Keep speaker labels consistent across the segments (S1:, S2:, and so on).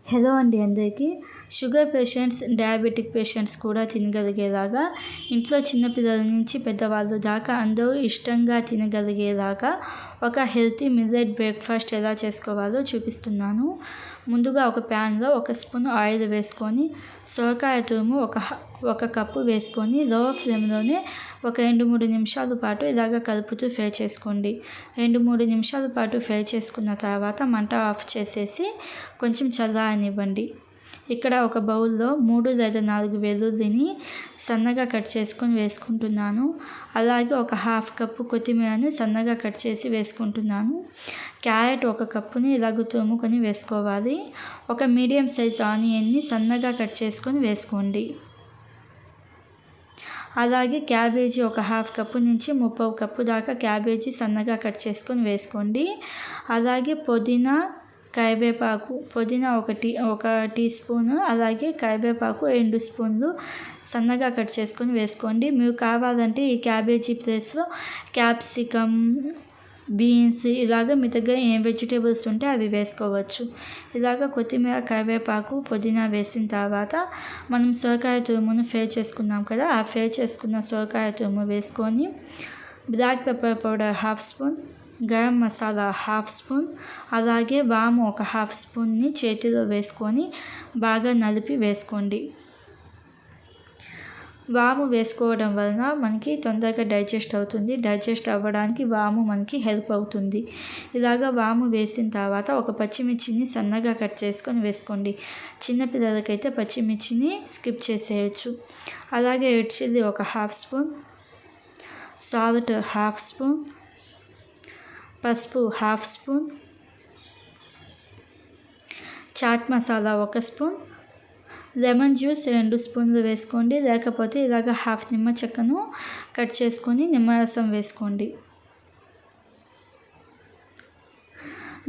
S1: Hello అండి అందరికీ. Sugar patients, diabetic patients కూడా తినగలిగేలాగా, ఇంట్లో చిన్నపిల్లల నుంచి పెద్దవాళ్ళు దాకా అందరూ ఇష్టంగా తినగలిగేలాగా ఒక హెల్తీ మిల్లెట్ బ్రేక్ఫాస్ట్ ఎలా చేసుకోవాలో చూపిస్తున్నాను. ముందుగా ఒక ప్యాన్లో 1 స్పూన్ ఆయిల్ వేసుకొని, సొరకాయ తురుము ఒక కప్పు వేసుకొని లో ఫ్లేమ్లోనే ఒక 2-3 నిమిషాల పాటు ఇలాగ కలుపుతూ ఫ్రై చేసుకోండి. 2-3 నిమిషాల పాటు ఫ్రై చేసుకున్న తర్వాత మంట ఆఫ్ చేసేసి కొంచెం చల్లారనివ్వండి. ఇక్కడ ఒక బౌల్లో 3 లేదా 4 వెల్లుల్లిని సన్నగా కట్ చేసుకొని వేసుకుంటున్నాను. అలాగే ఒక హాఫ్ కప్పు కొత్తిమీరని సన్నగా కట్ చేసి వేసుకుంటున్నాను. క్యారెట్ 1 కప్పుని ఇలాగ తురుముకొని వేసుకోవాలి. ఒక మీడియం సైజ్ ఆనియన్ని సన్నగా కట్ చేసుకొని వేసుకోండి. అలాగే క్యాబేజీ ఒక హాఫ్ కప్పు నుంచి 3/4 కప్పు దాకా క్యాబేజీ సన్నగా కట్ చేసుకొని వేసుకోండి. అలాగే కరివేపాకు ఒక టీ స్పూను, అలాగే కరివేపాకు 2 స్పూన్లు సన్నగా కట్ చేసుకొని వేసుకోండి. మీరు కావాలంటే ఈ క్యాబేజీ ప్లేస్లో క్యాప్సికమ్, బీన్స్ ఇలాగ మీ దగ్గర ఏం వెజిటేబుల్స్ ఉంటే అవి వేసుకోవచ్చు. ఇలాగ కొత్తిమీర, కరివేపాకు, పుదీనా వేసిన తర్వాత మనం సొరకాయ తురుమును ఫ్రై చేసుకున్నాం కదా, ఆ ఫ్రై చేసుకున్న సొరకాయ తురుము వేసుకొని black pepper powder half spoon, garam masala half spoon, అలాగే వాము ఒక హాఫ్ స్పూన్ని చేతిలో వేసుకొని బాగా నలిపి వేసుకోండి. వాము వేసుకోవడం వలన మనకి తొందరగా డైజెస్ట్ అవుతుంది. డైజెస్ట్ అవ్వడానికి వాము మనకి హెల్ప్ అవుతుంది. ఇలాగ వాము వేసిన తర్వాత ఒక పచ్చిమిర్చిని సన్నగా కట్ చేసుకొని వేసుకోండి. చిన్నపిల్లలకైతే పచ్చిమిర్చిని స్కిప్ చేసేయచ్చు. అలాగే రెడ్ చిల్లీ ఒక half spoon, salt half spoon, పసుపు half spoon, chaat masala 1 spoon, lemon juice 2 స్పూన్లు వేసుకోండి. లేకపోతే ఇలాగ హాఫ్ నిమ్మ చెక్కను కట్ చేసుకొని నిమ్మరసం వేసుకోండి.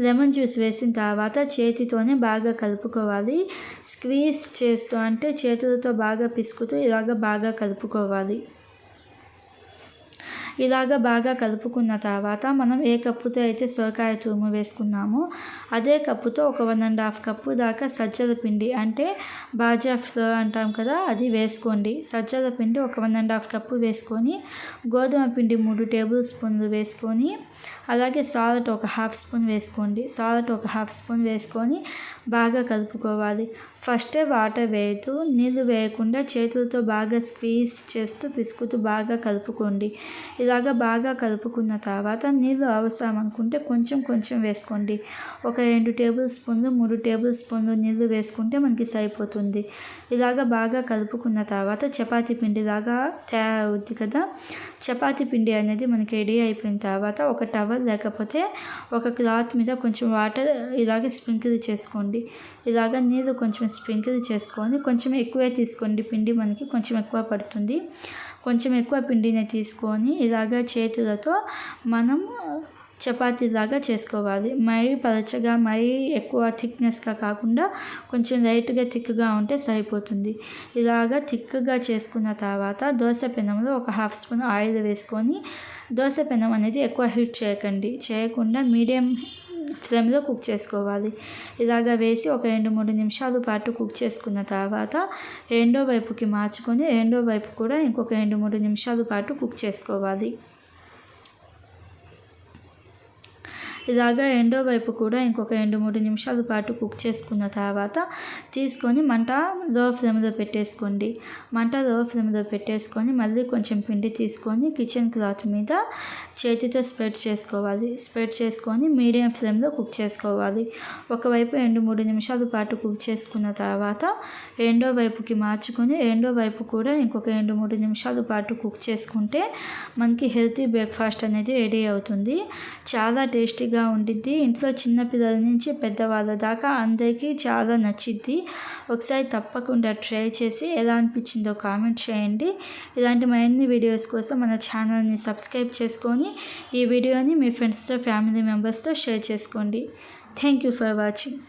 S1: లెమన్ జ్యూస్ వేసిన తర్వాత చేతితోనే బాగా కలుపుకోవాలి. స్క్వీజ్ చేస్తూ అంటే చేతులతో బాగా పిసుకుతూ ఇలాగ బాగా కలుపుకోవాలి. ఇలాగ బాగా కలుపుకున్న తర్వాత మనం ఏ కప్పుతో అయితే సొరకాయ తురుము వేసుకున్నామో అదే కప్పుతో ఒక 1.5 కప్పు దాకా సజ్జల పిండి అంటే బాజా ఫ్లోర్ అంటాం కదా, అది వేసుకోండి. సజ్జల పిండి ఒక 1.5 కప్పు వేసుకొని, గోధుమ పిండి 3 టేబుల్ స్పూన్లు వేసుకొని, అలాగే సాల్ట్ ఒక హాఫ్ స్పూన్ వేసుకోండి. సాల్ట్ ఒక హాఫ్ స్పూన్ వేసుకొని బాగా కలుపుకోవాలి. ఫస్టే వాటర్ వేయద్దు, నీళ్ళు వేయకుండా చేతులతో బాగా స్క్వీజ్ చేస్తూ పిసుకుతూ బాగా కలుపుకోండి. ఇలాగ బాగా కలుపుకున్న తర్వాత నీళ్ళు అవసరం అనుకుంటే కొంచెం వేసుకోండి. ఒక 2 టేబుల్ స్పూన్లు 3 టేబుల్ స్పూన్లు నీళ్ళు వేసుకుంటే మనకి సరిపోతుంది. ఇలాగ బాగా కలుపుకున్న తర్వాత చపాతీ పిండిలాగా తయారవుద్ది కదా. చపాతీ పిండి అనేది మనకి రెడీ అయిపోయిన తర్వాత ఒక టవల్ లేకపోతే ఒక క్లాత్ మీద కొంచెం వాటర్ ఇలాగే స్ప్రింకిల్ చేసుకోండి. ఇలాగ నీళ్ళు కొంచెం స్ప్రింకిల్ చేసుకొని కొంచెం ఎక్కువే తీసుకోండి. పిండి మనకి కొంచెం ఎక్కువ పడుతుంది. కొంచెం ఎక్కువ పిండిని తీసుకొని ఇలాగ చేతులతో మనం చపాతీలాగా చేసుకోవాలి. మరీ పలచగా, మరీ ఎక్కువ థిక్నెస్గా కాకుండా కొంచెం లైట్గా థిక్గా ఉంటే సరిపోతుంది. ఇలాగ థిక్గా చేసుకున్న తర్వాత దోశ పెనంలో ఒక హాఫ్ స్పూన్ ఆయిల్ వేసుకొని, దోశ పెనం అనేది ఎక్కువ హీట్ చేయకుండా మీడియం ఫ్లేమ్లో కుక్ చేసుకోవాలి. ఇలాగ వేసి ఒక 2-3 నిమిషాల పాటు కుక్ చేసుకున్న తర్వాత రెండో వైపుకి మార్చుకొని రెండో వైపు కూడా ఇంకొక 2-3 నిమిషాల పాటు కుక్ చేసుకోవాలి. ఇలాగ రెండో వైపు కూడా ఇంకొక 2-3 నిమిషాల పాటు కుక్ చేసుకున్న తర్వాత తీసుకొని మంట లో ఫ్లేమ్లో పెట్టేసుకోండి. మంట లో ఫ్లేమ్లో పెట్టేసుకొని మళ్ళీ కొంచెం పిండి తీసుకొని కిచెన్ క్లాత్ మీద చేతితో స్ప్రెడ్ చేసుకోవాలి. స్ప్రెడ్ చేసుకొని మీడియం ఫ్లేమ్లో కుక్ చేసుకోవాలి. ఒకవైపు 2-3 నిమిషాల పాటు కుక్ చేసుకున్న తర్వాత రెండో వైపుకి మార్చుకొని రెండో వైపు కూడా ఇంకొక 2-3 నిమిషాల పాటు కుక్ చేసుకుంటే మనకి హెల్తీ బ్రేక్ఫాస్ట్ అనేది రెడీ అవుతుంది. చాలా టేస్టీగా ఉండిద్ది. ఇంట్లో చిన్నపిల్లల నుంచి పెద్దవాళ్ళ దాకా అందరికీ చాలా నచ్చిద్ది. ఒకసారి తప్పకుండా ట్రై చేసి ఎలా అనిపించిందో కామెంట్ చేయండి. ఇలాంటి మరిన్ని వీడియోస్ కోసం మన ఛానల్ని సబ్స్క్రైబ్ చేసుకొని ఈ వీడియోని మీ ఫ్రెండ్స్తో, ఫ్యామిలీ మెంబర్స్తో షేర్ చేసుకోండి. Thank you for watching.